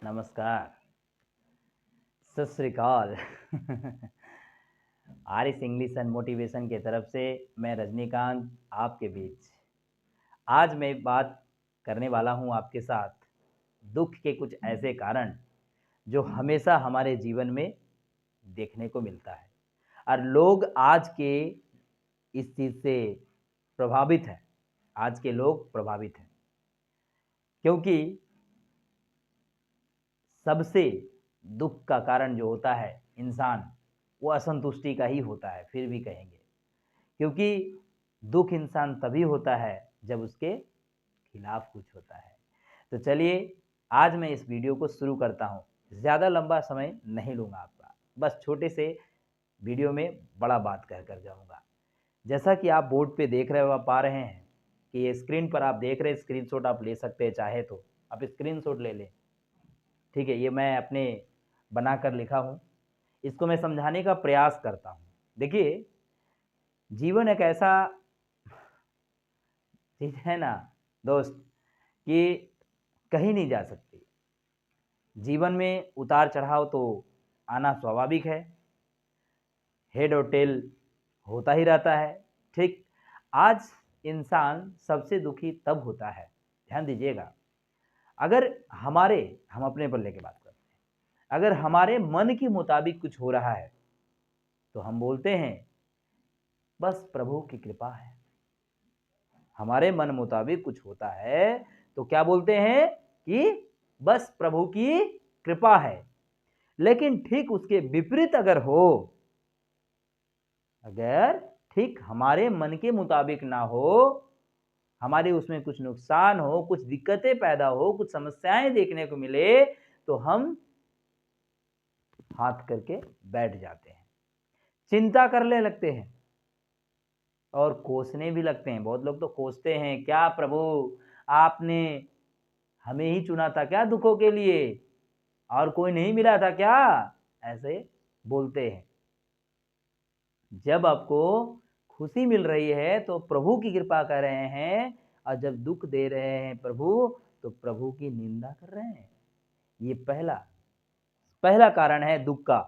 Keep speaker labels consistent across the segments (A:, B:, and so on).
A: नमस्कार, सत श्री अकाल। आरिस इंग्लिश एंड मोटिवेशन के तरफ से मैं रजनीकांत आपके बीच आज मैं बात करने वाला हूं आपके साथ दुख के कुछ ऐसे कारण जो हमेशा हमारे जीवन में देखने को मिलता है और लोग आज के इस चीज़ से प्रभावित हैं। आज के लोग प्रभावित हैं क्योंकि सबसे दुख का कारण जो होता है इंसान वो असंतुष्टि का ही होता है। फिर भी कहेंगे क्योंकि दुख इंसान तभी होता है जब उसके खिलाफ कुछ होता है। तो चलिए आज मैं इस वीडियो को शुरू करता हूँ। ज़्यादा लंबा समय नहीं लूँगा आपका, बस छोटे से वीडियो में बड़ा बात कर जाऊँगा। जैसा कि आप बोर्ड पे देख रहे हो पा रहे हैं कि ये स्क्रीन पर आप देख रहे हैं, स्क्रीनशॉट आप ले सकते हैं, चाहे तो आप स्क्रीनशॉट ले लें। ठीक है, ये मैं अपने बनाकर लिखा हूँ, इसको मैं समझाने का प्रयास करता हूँ। देखिए, जीवन एक ऐसा चीज़ है ना दोस्त कि कहीं नहीं जा सकती। जीवन में उतार चढ़ाव तो आना स्वाभाविक है, हेड और टेल होता ही रहता है। ठीक, आज इंसान सबसे दुखी तब होता है, ध्यान दीजिएगा, अगर हम अपने पर लेके बात करते हैं, अगर हमारे मन के मुताबिक कुछ हो रहा है तो हम बोलते हैं बस प्रभु की कृपा है। हमारे मन मुताबिक कुछ होता है तो क्या बोलते हैं कि बस प्रभु की कृपा है। लेकिन ठीक उसके विपरीत अगर हो, अगर ठीक हमारे मन के मुताबिक ना हो, हमारे उसमें कुछ नुकसान हो, कुछ दिक्कतें पैदा हो, कुछ समस्याएं देखने को मिले तो हम हाथ करके बैठ जाते हैं, चिंता करने लगते हैं और कोसने भी लगते हैं। बहुत लोग तो कोसते हैं, क्या प्रभु आपने हमें ही चुना था क्या दुखों के लिए, और कोई नहीं मिला था क्या, ऐसे बोलते हैं। जब आपको खुशी मिल रही है तो प्रभु की कृपा कर रहे हैं, और जब दुख दे रहे हैं प्रभु तो प्रभु की निंदा कर रहे हैं। ये पहला कारण है दुख का।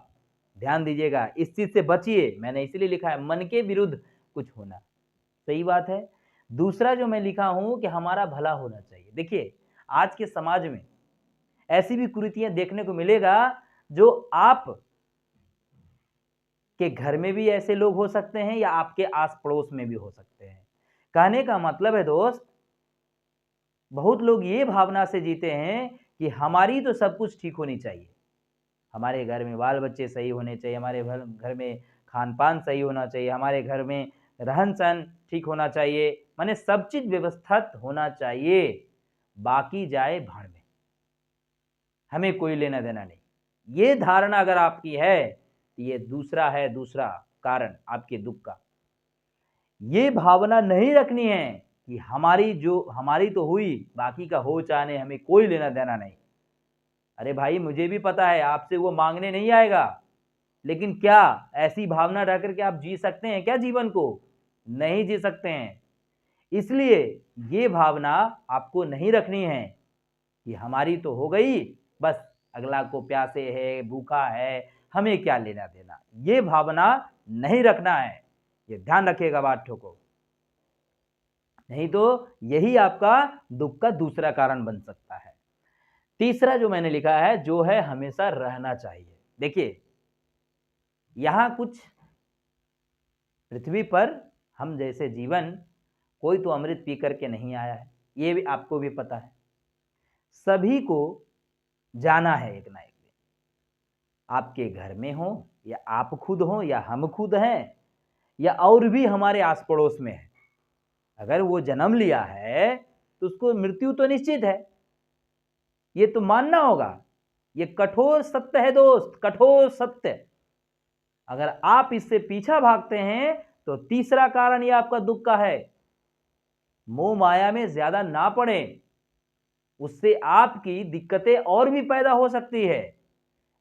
A: ध्यान दीजिएगा, इस चीज से बचिए। मैंने इसलिए लिखा है मन के विरुद्ध कुछ होना, सही बात है। दूसरा जो मैं लिखा हूं कि हमारा भला होना चाहिए। देखिए, आज के समाज में ऐसी भी कुरीतियां देखने को मिलेगा जो आप के घर में भी ऐसे लोग हो सकते हैं या आपके आस पड़ोस में भी हो सकते हैं। कहने का मतलब है दोस्त, बहुत लोग ये भावना से जीते हैं कि हमारी तो सब कुछ ठीक होनी चाहिए, हमारे घर में बाल बच्चे सही होने चाहिए, हमारे घर में खान पान सही होना चाहिए, हमारे घर में रहन सहन ठीक होना चाहिए, माने सब चीज व्यवस्थित होना चाहिए। बाकी जाए भाड़ में, हमें कोई लेना देना नहीं। ये धारणा अगर आपकी है, ये दूसरा कारण आपके दुख का। ये भावना नहीं रखनी है कि हमारी तो हुई, बाकी का हो चाहे, हमें कोई लेना देना नहीं। अरे भाई, मुझे भी पता है आपसे वो मांगने नहीं आएगा, लेकिन क्या ऐसी भावना रह करके आप जी सकते हैं क्या जीवन को? नहीं जी सकते हैं। इसलिए ये भावना आपको नहीं रखनी है कि हमारी तो हो गई, बस अगला को प्यासे है, भूखा है, हमें क्या लेना देना। ये भावना नहीं रखना है, ये ध्यान रखिएगा बातों को, नहीं तो यही आपका दुख का दूसरा कारण बन सकता है। तीसरा जो मैंने लिखा है, जो है हमेशा रहना चाहिए। देखिए, यहां कुछ पृथ्वी पर हम जैसे जीवन कोई तो अमृत पी करके नहीं आया है, ये भी आपको भी पता है। सभी को जाना है एक ना एक दिन, आपके घर में हो या आप खुद हो या हम खुद हैं या और भी हमारे आस पड़ोस में है, अगर वो जन्म लिया है तो उसको मृत्यु तो निश्चित है, ये तो मानना होगा। ये कठोर सत्य है दोस्त, कठोर सत्य। अगर आप इससे पीछा भागते हैं तो तीसरा कारण ये आपका दुख का है। मोह माया में ज्यादा ना पड़े, उससे आपकी दिक्कतें और भी पैदा हो सकती है।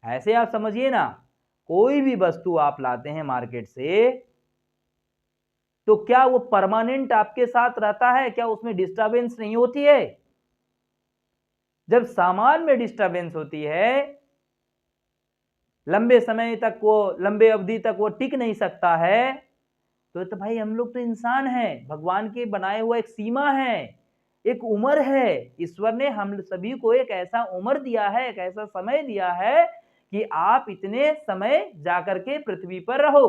A: ऐसे आप समझिए ना, कोई भी वस्तु आप लाते हैं मार्केट से तो क्या वो परमानेंट आपके साथ रहता है? क्या उसमें डिस्टरबेंस नहीं होती है? जब सामान में डिस्टरबेंस होती है, लंबे समय तक लंबे अवधि तक वो टिक नहीं सकता है, तो भाई हम लोग तो इंसान हैं, भगवान के बनाए हुआ एक सीमा है, एक उम्र है। ईश्वर ने हम सभी को एक ऐसा उम्र दिया है, एक ऐसा समय दिया है कि आप इतने समय जाकर के पृथ्वी पर रहो।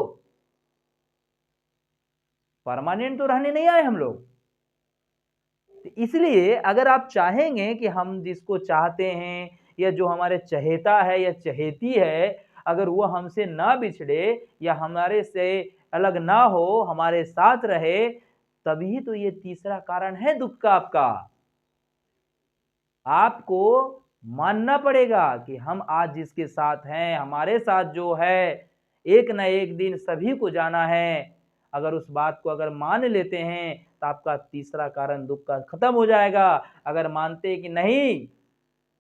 A: परमानेंट तो रहने नहीं आए हम लोग। इसलिए अगर आप चाहेंगे कि हम जिसको चाहते हैं या जो हमारे चहेता है या चहेती है, अगर वो हमसे ना बिछड़े या हमारे से अलग ना हो, हमारे साथ रहे, तभी तो ये तीसरा कारण है दुख का आपका। आपको मानना पड़ेगा कि हम आज जिसके साथ हैं, हमारे साथ जो है, एक न एक दिन सभी को जाना है। अगर उस बात को अगर मान लेते हैं तो आपका तीसरा कारण दुख का खत्म हो जाएगा। अगर मानते हैं कि नहीं,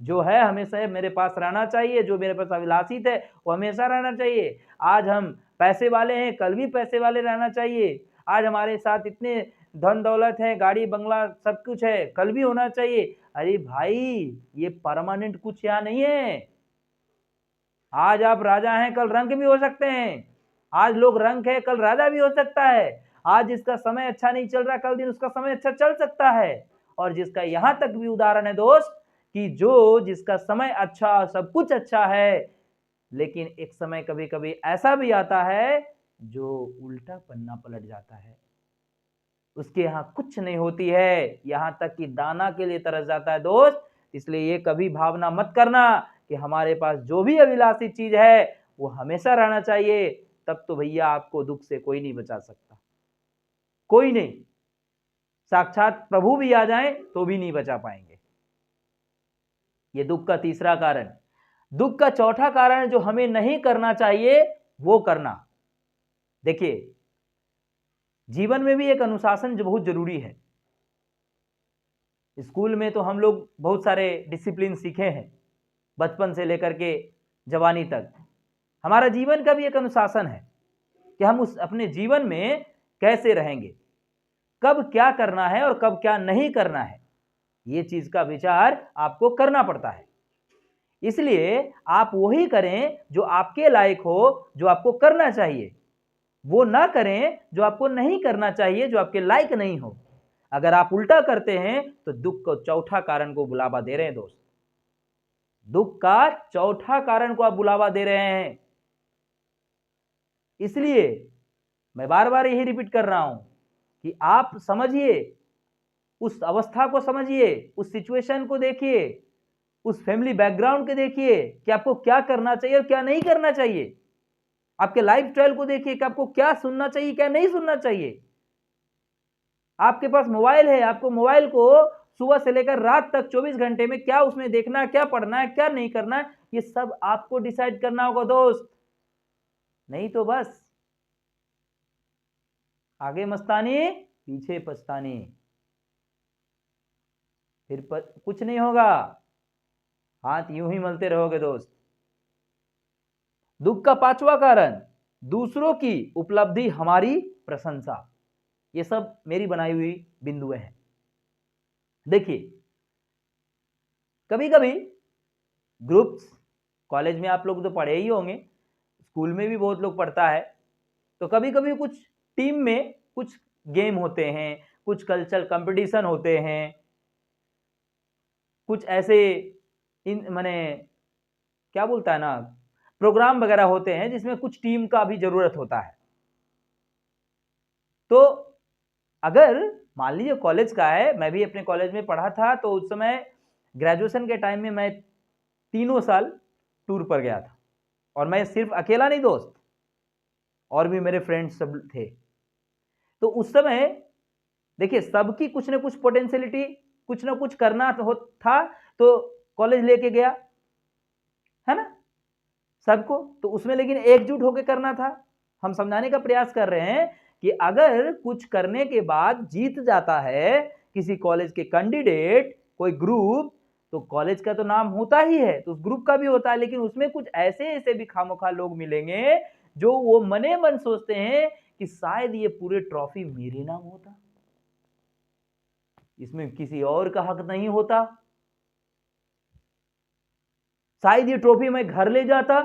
A: जो है हमेशा मेरे पास रहना चाहिए, जो मेरे पास अभिलाषित है वो हमेशा रहना चाहिए। आज हम पैसे वाले हैं, कल भी पैसे वाले रहना चाहिए। आज हमारे साथ इतने धन दौलत है, गाड़ी बंगला सब कुछ है, कल भी होना चाहिए। अरे भाई, ये परमानेंट कुछ यहाँ नहीं है। आज आप राजा हैं, कल रंक भी हो सकते हैं। आज लोग रंक है, कल राजा भी हो सकता है। आज जिसका समय अच्छा नहीं चल रहा, कल दिन उसका समय अच्छा चल सकता है। और जिसका यहां तक भी उदाहरण है दोस्त, कि जो जिसका समय अच्छा, सब कुछ अच्छा है, लेकिन एक समय कभी कभी ऐसा भी आता है जो उल्टा पन्ना पलट जाता है, उसके यहां कुछ नहीं होती है, यहां तक कि दाना के लिए तरस जाता है दोस्त। इसलिए ये कभी भावना मत करना कि हमारे पास जो भी अभिलाषी चीज है वो हमेशा रहना चाहिए। तब तो भैया आपको दुख से कोई नहीं बचा सकता, कोई नहीं। साक्षात प्रभु भी आ जाएं तो भी नहीं बचा पाएंगे। ये दुख का तीसरा कारण। दुख का चौथा कारण जो हमें नहीं करना चाहिए वो करना। देखिए, जीवन में भी एक अनुशासन जो बहुत जरूरी है। स्कूल में तो हम लोग बहुत सारे डिसिप्लिन सीखे हैं, बचपन से लेकर के जवानी तक। हमारा जीवन का भी एक अनुशासन है कि हम उस अपने जीवन में कैसे रहेंगे, कब क्या करना है और कब क्या नहीं करना है, ये चीज का विचार आपको करना पड़ता है। इसलिए आप वही करें जो आपके लायक हो, जो आपको करना चाहिए। वो ना करें जो आपको नहीं करना चाहिए, जो आपके लायक नहीं हो। अगर आप उल्टा करते हैं तो दुख को चौथा कारण को बुलावा दे रहे हैं दोस्त। दुख का चौथा कारण को आप बुलावा दे रहे हैं। इसलिए मैं बार बार यही रिपीट कर रहा हूं कि आप समझिए, उस अवस्था को समझिए, उस सिचुएशन को देखिए, उस फैमिली बैकग्राउंड को देखिए कि आपको क्या करना चाहिए और क्या नहीं करना चाहिए। आपके लाइफ स्टाइल को देखिए कि आपको क्या सुनना चाहिए, क्या नहीं सुनना चाहिए। आपके पास मोबाइल है, आपको मोबाइल को सुबह से लेकर रात तक 24 घंटे में क्या उसमें देखना है, क्या पढ़ना है, क्या नहीं करना है, ये सब आपको डिसाइड करना होगा दोस्त। नहीं तो बस आगे मस्तानी, पीछे पछतानी, फिर कुछ नहीं होगा, हाथ यूं ही मलते रहोगे दोस्त। दुख का पांचवा कारण, दूसरों की उपलब्धि हमारी प्रशंसा। ये सब मेरी बनाई हुई बिंदुएं हैं। देखिए, कभी कभी ग्रुप्स, कॉलेज में आप लोग तो पढ़े ही होंगे, स्कूल में भी बहुत लोग पढ़ता है, तो कभी कभी कुछ टीम में कुछ गेम होते हैं, कुछ कल्चरल कंपटीशन होते हैं, कुछ ऐसे इन माने क्या बोलता है ना, प्रोग्राम वगैरह होते हैं जिसमें कुछ टीम का भी जरूरत होता है। तो अगर मान लीजिए कॉलेज का है, मैं भी अपने कॉलेज में पढ़ा था, तो उस समय ग्रेजुएशन के टाइम में मैं 3 साल टूर पर गया था, और मैं सिर्फ अकेला नहीं दोस्त, और भी मेरे फ्रेंड्स सब थे। तो उस समय देखिए, सबकी कुछ ना कुछ पोटेंशियलिटी, कुछ ना कुछ करना था, तो कॉलेज लेके गया, है ना, सबको। तो उसमें लेकिन एकजुट होकर करना था। हम समझाने का प्रयास कर रहे हैं कि अगर कुछ करने के बाद जीत जाता है किसी कॉलेज के कैंडिडेट, कोई ग्रुप, तो कॉलेज का तो नाम होता ही है, तो उस ग्रुप का भी होता है, लेकिन उसमें कुछ ऐसे ऐसे भी खामोखा लोग मिलेंगे जो वो मने मन सोचते हैं कि शायद ये पूरे ट्रॉफी मेरे नाम होता, इसमें किसी और का हक नहीं होता। शायद ये ट्रॉफी मैं घर ले जाता,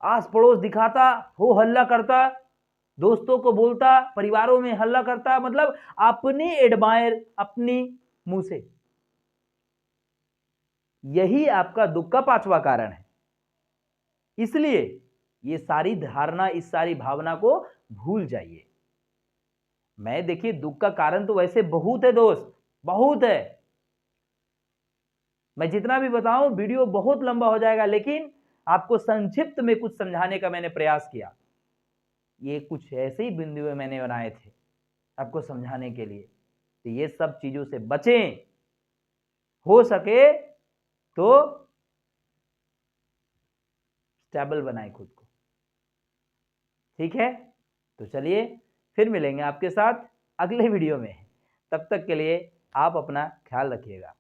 A: आस पड़ोस दिखाता, हो हल्ला करता, दोस्तों को बोलता, परिवारों में हल्ला करता, मतलब अपने एडमायर अपनी मुंह से। यही आपका दुख का पांचवा कारण है। इसलिए ये सारी धारणा, इस सारी भावना को भूल जाइए। मैं देखिए दुख का कारण तो वैसे बहुत है दोस्त, बहुत है। मैं जितना भी बताऊं वीडियो बहुत लंबा हो जाएगा, लेकिन आपको संक्षिप्त में कुछ समझाने का मैंने प्रयास किया। ये कुछ ऐसे ही बिंदु मैंने बनाए थे आपको समझाने के लिए। तो ये सब चीजों से बचें, हो सके तो स्टेबल बनाएं खुद को। ठीक है, तो चलिए फिर मिलेंगे आपके साथ अगले वीडियो में। तब तक के लिए आप अपना ख्याल रखिएगा।